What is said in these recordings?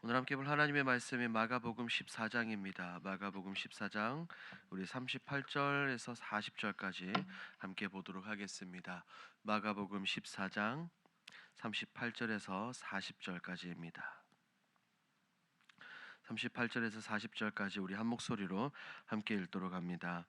오늘 함께 볼 하나님의 말씀이 마가복음 14장입니다. 마가복음 14장 우리 38절에서 40절까지 함께 보도록 하겠습니다. 마가복음 14장 38절에서 40절까지입니다. 38절에서 40절까지 우리 한 목소리로 함께 읽도록 합니다.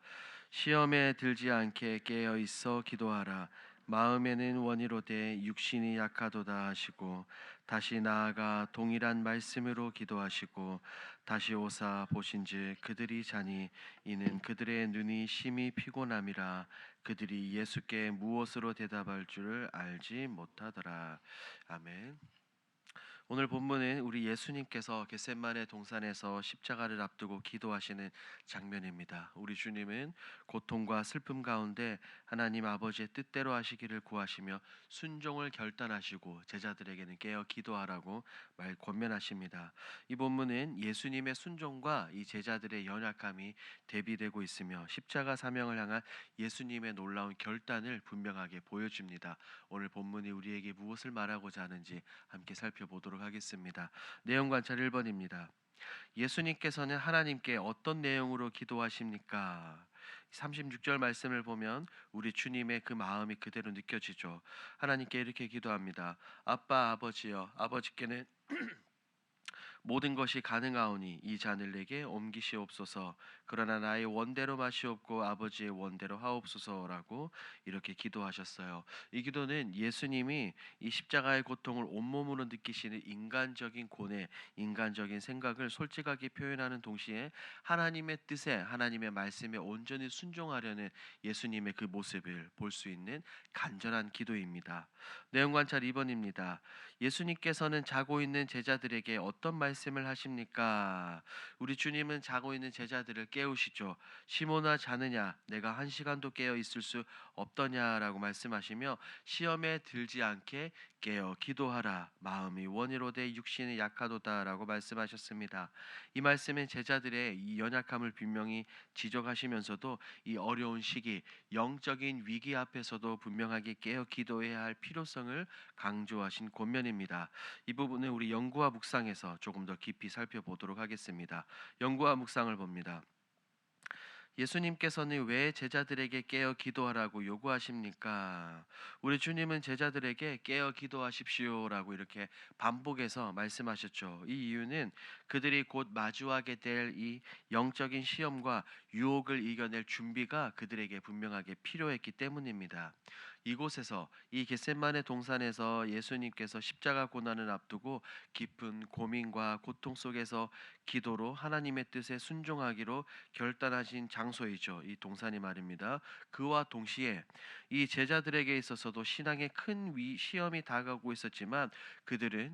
시험에 들지 않게 깨어 있어 기도하라. 마음에는 원이로되 육신이 약하도다 하시고 다시 나아가 동일한 말씀으로 기도하시고 다시 오사 보신즉 그들이 자니 이는 그들의 눈이 심히 피곤함이라. 그들이 예수께 무엇으로 대답할 줄을 알지 못하더라. 아멘. 오늘 본문은 우리 예수님께서 겟세마네 동산에서 십자가를 앞두고 기도하시는 장면입니다. 우리 주님은 고통과 슬픔 가운데 하나님 아버지의 뜻대로 하시기를 구하시며 순종을 결단하시고 제자들에게는 깨어 기도하라고 권면하십니다. 이 본문은 예수님의 순종과 이 제자들의 연약함이 대비되고 있으며 십자가 사명을 향한 예수님의 놀라운 결단을 분명하게 보여줍니다. 오늘 본문이 우리에게 무엇을 말하고자 하는지 함께 살펴보도록 하겠습니다. 내용 관찰 1번입니다. 예수님께서는 하나님께 어떤 내용으로 기도하십니까? 36절 말씀을 보면 우리 주님의 그 마음이 그대로 느껴지죠. 하나님께 이렇게 기도합니다. 아빠 아버지여, 아버지께는 모든 것이 가능하오니 이 잔을 내게 옮기시옵소서. 그러나 나의 원대로 마시옵고 아버지의 원대로 하옵소서라고 이렇게 기도하셨어요. 이 기도는 예수님이 이 십자가의 고통을 온몸으로 느끼시는 인간적인 고뇌, 인간적인 생각을 솔직하게 표현하는 동시에 하나님의 뜻에, 하나님의 말씀에 온전히 순종하려는 예수님의 그 모습을 볼 수 있는 간절한 기도입니다. 내용 관찰 2번입니다. 예수님께서는 자고 있는 제자들에게 어떤 말씀을 하십니까? 우리 주님은 자고 있는 제자들을 깨우시죠. 시몬아 자느냐? 내가 한 시간도 깨어 있을 수 없더냐라고 말씀하시며 시험에 들지 않게 깨어 기도하라. 마음이 원이로되 육신이 약하도다라고 말씀하셨습니다. 이 말씀은 제자들의 이 연약함을 분명히 지적하시면서도 이 어려운 시기, 영적인 위기 앞에서도 분명하게 깨어 기도해야 할 필요성을 강조하신 권면입니다. 이 부분은 우리 연구와 묵상에서 조금 더 깊이 살펴보도록 하겠습니다. 연구와 묵상을 봅니다. 예수님께서는 왜 제자들에게 깨어 기도하라고 요구하십니까? 우리 주님은 제자들에게 깨어 기도하십시오라고 이렇게 반복해서 말씀하셨죠. 이 이유는 그들이 곧 마주하게 될 이 영적인 시험과 유혹을 이겨낼 준비가 그들에게 분명하게 필요했기 때문입니다. 이곳에서 이 겟세마네 동산에서 예수님께서 십자가 고난을 앞두고 깊은 고민과 고통 속에서 기도로 하나님의 뜻에 순종하기로 결단하신 장소이죠. 이 동산이 말입니다. 그와 동시에 이 제자들에게 있어서도 신앙의 큰 시험이 다가오고 있었지만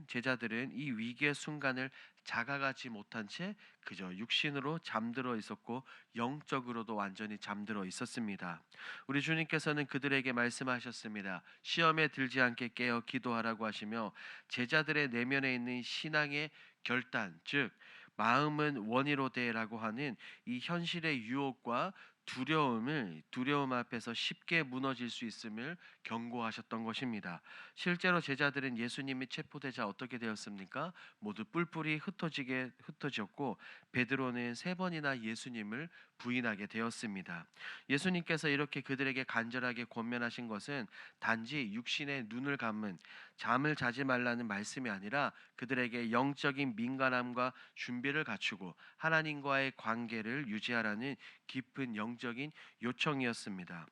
제자들은 이 위기의 순간을 자각하지 못한 채 그저 육신으로 잠들어 있었고 영적으로도 완전히 잠들어 있었습니다. 우리 주님께서는 그들에게 말씀하셨습니다. 시험에 들지 않게 깨어 기도하라고 하시며 제자들의 내면에 있는 신앙의 결단, 즉 마음은 원이로되라고 하는 이 현실의 유혹과 두려움 앞에서 쉽게 무너질 수 있음을 경고하셨던 것입니다. 실제로 제자들은 예수님이 체포되자 어떻게 되었습니까? 모두 뿔뿔이 흩어졌고 베드로는 3번이나 예수님을 부인하게 되었습니다. 예수님께서 이렇게 그들에게 간절하게 권면하신 것은 단지 육신의 눈을 감은 잠을 자지 말라는 말씀이 아니라 그들에게 영적인 민감함과 준비를 갖추고 하나님과의 관계를 유지하라는 깊은 영적인 요청이었습니다.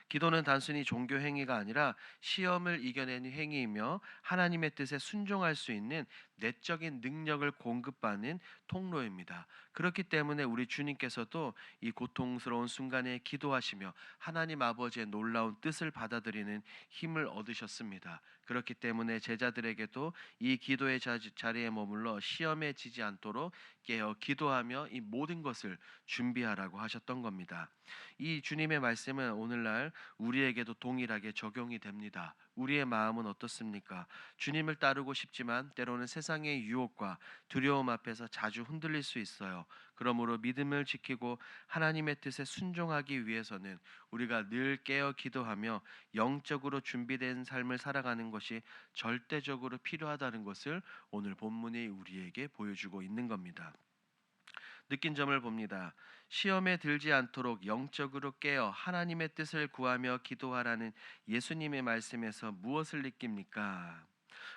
기도는 단순히 종교 행위가 아니라 시험을 이겨내는 행위이며 하나님의 뜻에 순종할 수 있는 내적인 능력을 공급받는 통로입니다. 그렇기 때문에 우리 주님께서도 이 고통스러운 순간에 기도하시며 하나님 아버지의 놀라운 뜻을 받아들이는 힘을 얻으셨습니다. 그렇기 때문에 제자들에게도 이 기도의 자리에 머물러 시험에 지지 않도록 깨어 기도하며 이 모든 것을 준비하라고 하셨던 겁니다. 이 주님의 말씀은 오늘날 우리에게도 동일하게 적용이 됩니다. 우리의 마음은 어떻습니까? 주님을 따르고 싶지만 때로는 세상의 유혹과 두려움 앞에서 자주 흔들릴 수 있어요. 그러므로 믿음을 지키고 하나님의 뜻에 순종하기 위해서는 우리가 늘 깨어 기도하며 영적으로 준비된 삶을 살아가는 것이 절대적으로 필요하다는 것을 오늘 본문이 우리에게 보여주고 있는 겁니다. 느낀 점을 봅니다. 시험에 들지 않도록 영적으로 깨어 하나님의 뜻을 구하며 기도하라는 예수님의 말씀에서 무엇을 느낍니까?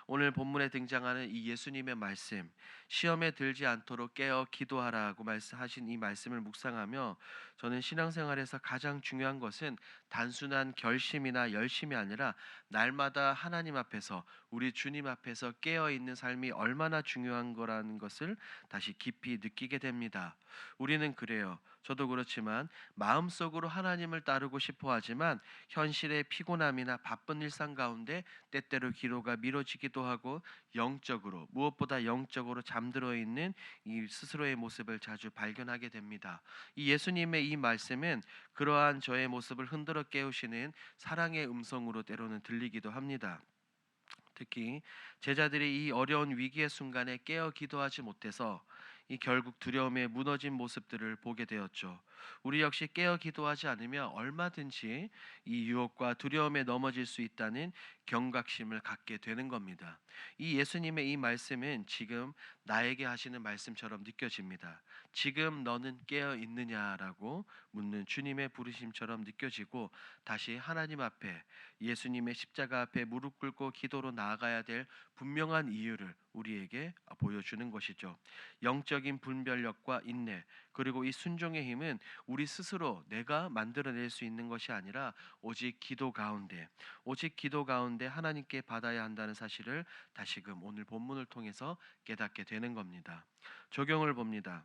오늘 본문에 등장하는 이 예수님의 말씀, 시험에 들지 않도록 깨어 기도하라고 말씀하신 이 말씀을 묵상하며 저는 신앙생활에서 가장 중요한 것은 단순한 결심이나 열심이 아니라 날마다 하나님 앞에서 우리 주님 앞에서 깨어 있는 삶이 얼마나 중요한 거라는 것을 다시 깊이 느끼게 됩니다. 우리는 그래요. 저도 그렇지만 마음속으로 하나님을 따르고 싶어 하지만 현실의 피곤함이나 바쁜 일상 가운데 때때로 기도가 미뤄지기도 하고 영적으로 무엇보다 영적으로 잠들어 있는 이 스스로의 모습을 자주 발견하게 됩니다. 이 예수님의 이 말씀은 그러한 저의 모습을 흔들어 깨우시는 사랑의 음성으로 때로는 들리기도 합니다. 특히 제자들이 이 어려운 위기의 순간에 깨어 기도하지 못해서 이 결국 두려움에 무너진 모습들을 보게 되었죠. 우리 역시 깨어 기도하지 않으면 얼마든지 이 유혹과 두려움에 넘어질 수 있다는 경각심을 갖게 되는 겁니다. 이 예수님의 이 말씀은 지금 나에게 하시는 말씀처럼 느껴집니다. 지금 너는 깨어 있느냐라고 묻는 주님의 부르심처럼 느껴지고 다시 하나님 앞에 예수님의 십자가 앞에 무릎 꿇고 기도로 나아가야 될 분명한 이유를 우리에게 보여주는 것이죠. 영적인 분별력과 인내 그리고 이 순종의 힘은 우리 스스로 내가 만들어낼 수 있는 것이 아니라 오직 기도 가운데 하나님께 받아야 한다는 사실을 다시금 오늘 본문을 통해서 깨닫게 되는 겁니다. 적용을 봅니다.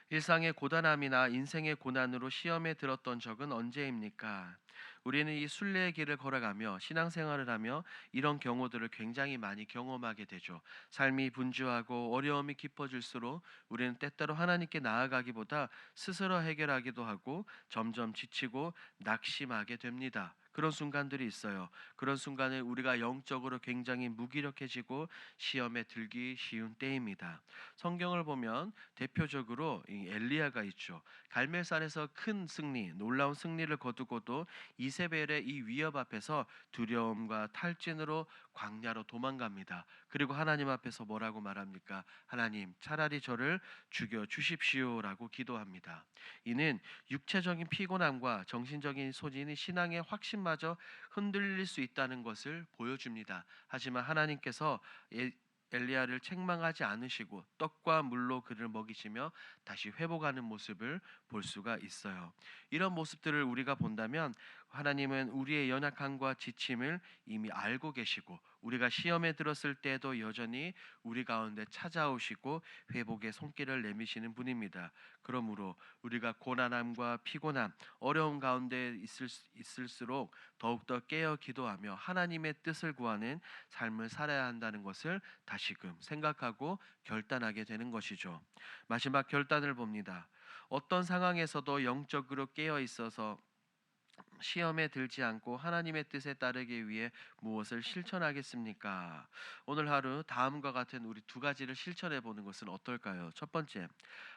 일상의 고단함이나 인생의 고난으로 시험에 들었던 적은 언제입니까? 우리는 이 순례의 길을 걸어가며 신앙생활을 하며 이런 경우들을 굉장히 많이 경험하게 되죠. 삶이 분주하고 어려움이 깊어질수록 우리는 때때로 하나님께 나아가기보다 스스로 해결하기도 하고 점점 지치고 낙심하게 됩니다. 그런 순간들이 있어요. 그런 순간에 우리가 영적으로 굉장히 무기력해지고 시험에 들기 쉬운 때입니다. 성경을 보면 대표적으로 이 엘리야가 있죠. 갈멜산에서 큰 승리, 놀라운 승리를 거두고도 이세벨의 이 위협 앞에서 두려움과 탈진으로 광야로 도망갑니다. 그리고 하나님 앞에서 뭐라고 말합니까? 하나님, 차라리 저를 죽여 주십시오라고 기도합니다. 이는 육체적인 피곤함과 정신적인 소진이 신앙의 확신마저 흔들릴 수 있다는 것을 보여줍니다. 하지만 하나님께서 엘리야를 책망하지 않으시고 떡과 물로 그를 먹이시며 다시 회복하는 모습을 볼 수가 있어요. 이런 모습들을 우리가 본다면 하나님은 우리의 연약함과 지침을 이미 알고 계시고 우리가 시험에 들었을 때도 여전히 우리 가운데 찾아오시고 회복의 손길을 내미시는 분입니다. 그러므로 우리가 고난함과 피곤함, 어려움 가운데 있을수록 더욱더 깨어 기도하며 하나님의 뜻을 구하는 삶을 살아야 한다는 것을 다시금 생각하고 결단하게 되는 것이죠. 마지막 결단을 봅니다. 어떤 상황에서도 영적으로 깨어 있어서 시험에 들지 않고 하나님의 뜻에 따르기 위해 무엇을 실천하겠습니까? 오늘 하루 다음과 같은 우리 두 가지를 실천해 보는 것은 어떨까요? 첫 번째,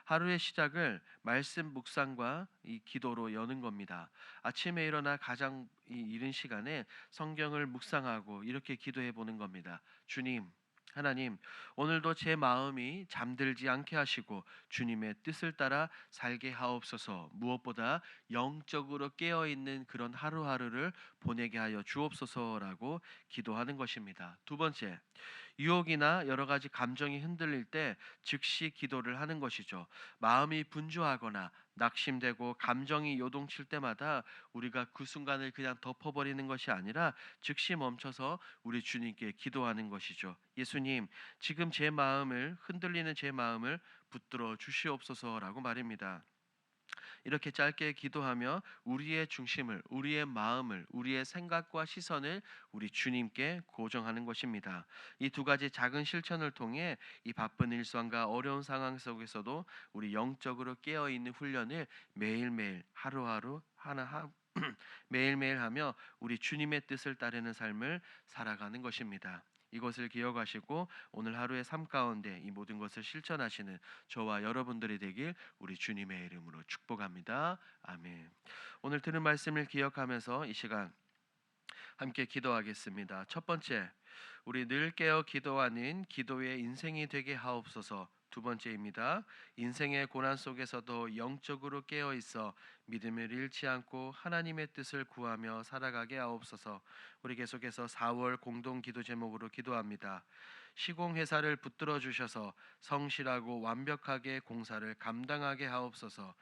하루의 시작을 말씀 묵상과 이 기도로 여는 겁니다. 아침에 일어나 가장 이른 시간에 성경을 묵상하고 이렇게 기도해 보는 겁니다. 주님, 하나님, 오늘도 제 마음이 잠들지 않게 하시고 주님의 뜻을 따라 살게 하옵소서. 무엇보다 영적으로 깨어 있는 그런 하루하루를 보내게 하여 주옵소서라고 기도하는 것입니다. 두 번째, 유혹이나 여러 가지 감정이 흔들릴 때 즉시 기도를 하는 것이죠. 마음이 분주하거나 낙심되고 감정이 요동칠 때마다 우리가 그 순간을 그냥 덮어버리는 것이 아니라 즉시 멈춰서 우리 주님께 기도하는 것이죠. 예수님, 지금 제 마음을 흔들리는 제 마음을 붙들어 주시옵소서라고 말입니다. 이렇게 짧게 기도하며 우리의 중심을, 우리의 마음을, 우리의 생각과 시선을 우리 주님께 고정하는 것입니다. 이 두 가지 작은 실천을 통해 이 바쁜 일상과 어려운 상황 속에서도 우리 영적으로 깨어 있는 훈련을 매일매일 하루하루 매일매일 하며 우리 주님의 뜻을 따르는 삶을 살아가는 것입니다. 이것을 기억하시고 오늘 하루의 삶 가운데 이 모든 것을 실천하시는 저와 여러분들이 되길 우리 주님의 이름으로 축복합니다. 아멘. 오늘 들은 말씀을 기억하면서 이 시간 함께 기도하겠습니다. 첫 번째, 우리 늘 깨어 기도하는 기도의 인생이 되게 하옵소서. 두 번째입니다. 인생의 고난 속에서도 영적으로 깨어 있어 믿음을 잃지 않고 하나님의 뜻을 구하며 살아가게 하옵소서. 우리 계속해서 4월 공동 기도 제목으로 기도합니다. 시공 회사를 붙들어 주셔서 성실하고 완벽하게 공사를 감당하게 하옵소서.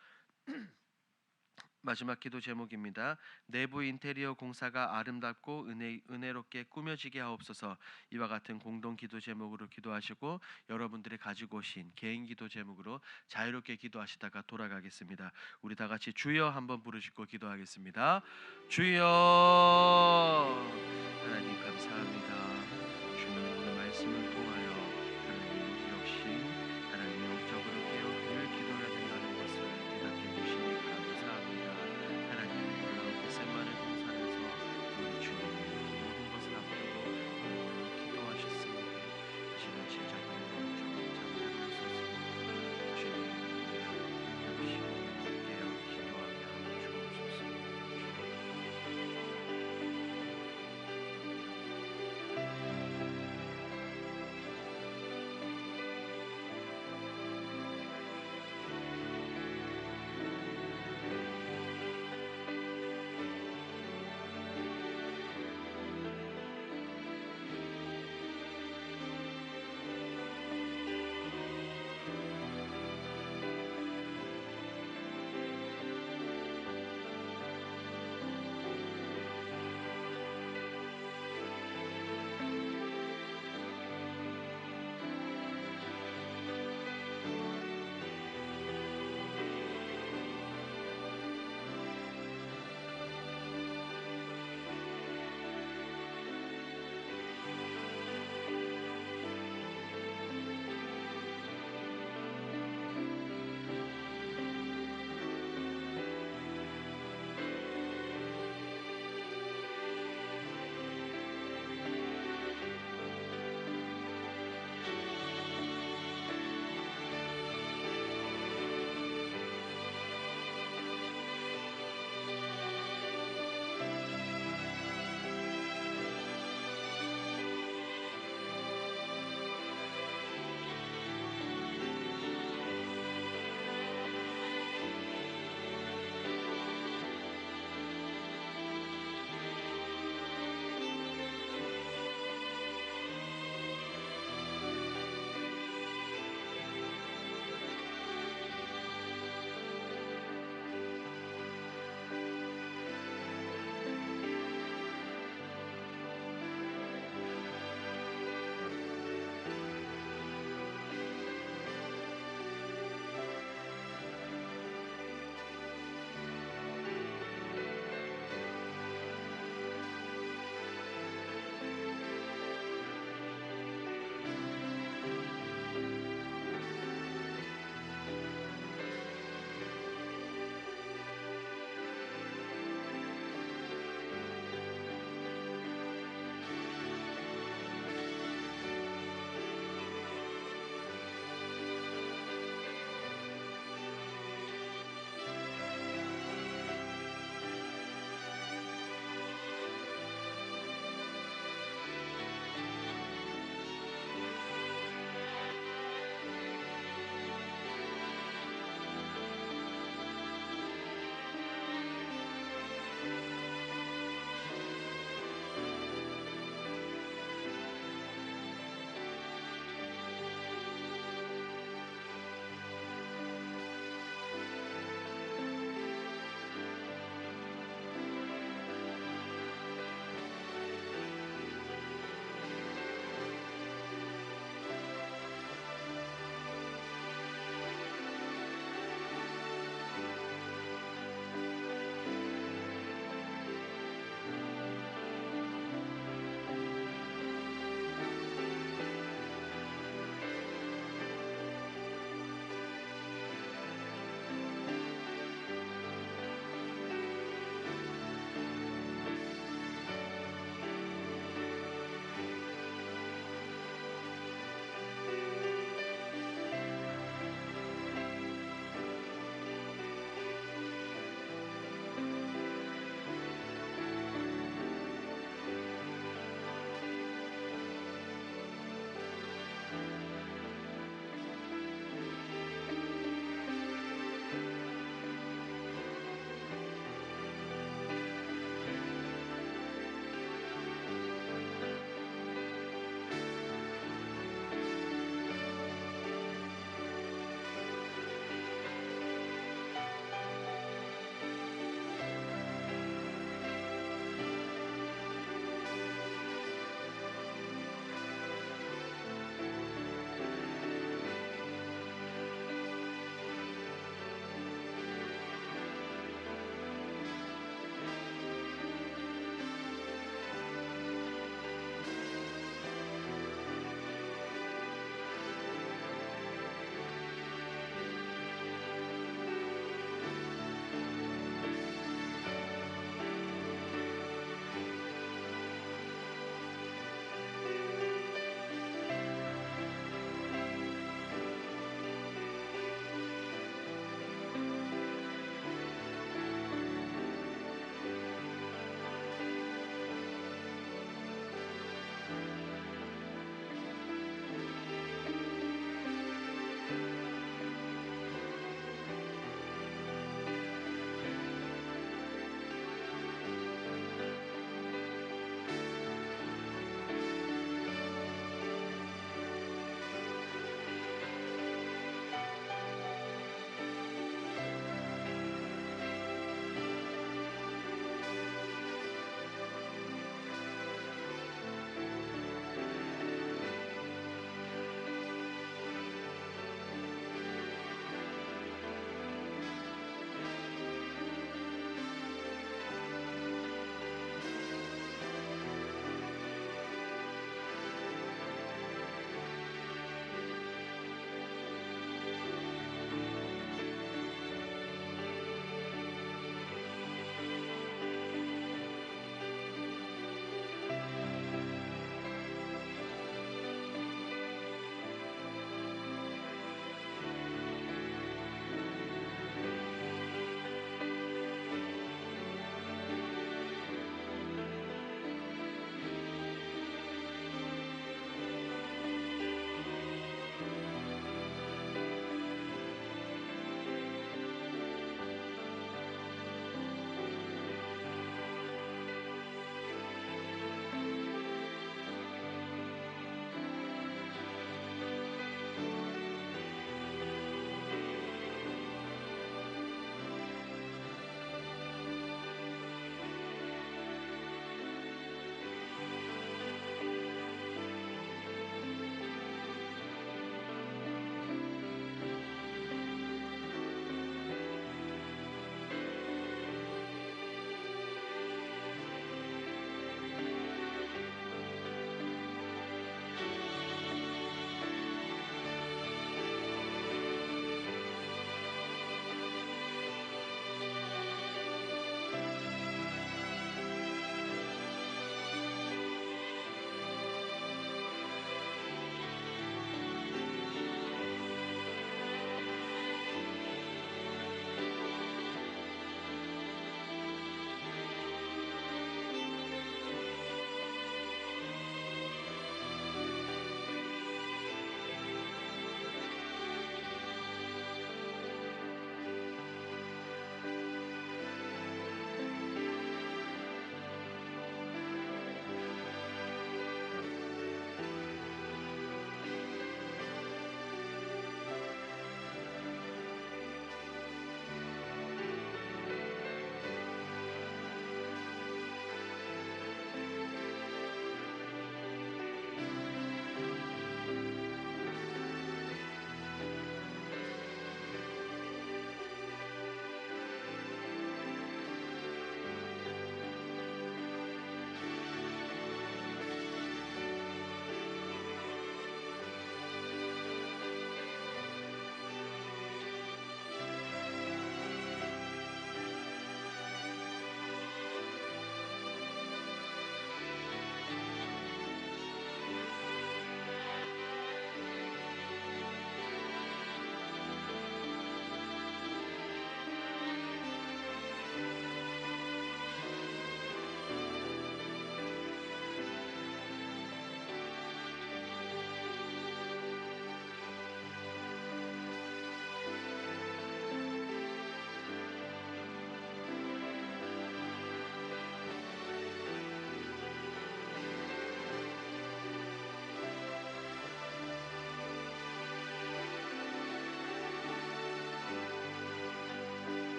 마지막 기도 제목입니다. 내부 인테리어 공사가 아름답고 은혜롭게 꾸며지게 하옵소서. 이와 같은 공동 기도 제목으로 기도하시고 여러분들이 가지고 오신 개인 기도 제목으로 자유롭게 기도하시다가 돌아가겠습니다. 우리 다 같이 주여 한번 부르시고 기도하겠습니다. 주여. 하나님 감사합니다. 주님 오늘 말씀을 통하여